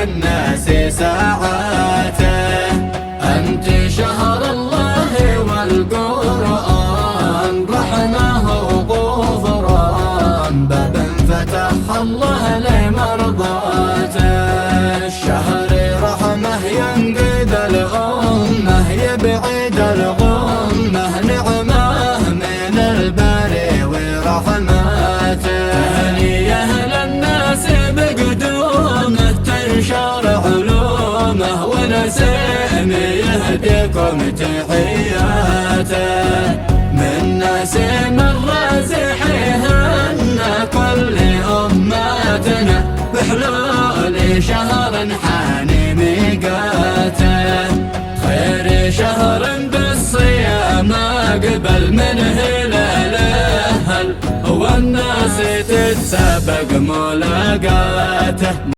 الناس ساعاته. أنت شهر الله والقرآن، رحمة وغفران، باب فتح الله لمرضاته. الشهر رحمة ينقذ الأمة، يبعد الغمة، نعمة من الباري ورحماته. تهنيه للناس بقدومه، تنشر علومه، ونسيم يهديكم تحياته. من نسيم الرازحي هنا كل أمتنا، بحلول شهر حاني ميقاته. خير شهر بالصيام أقبل من هلاله، والناس تتسابق ملاقاته.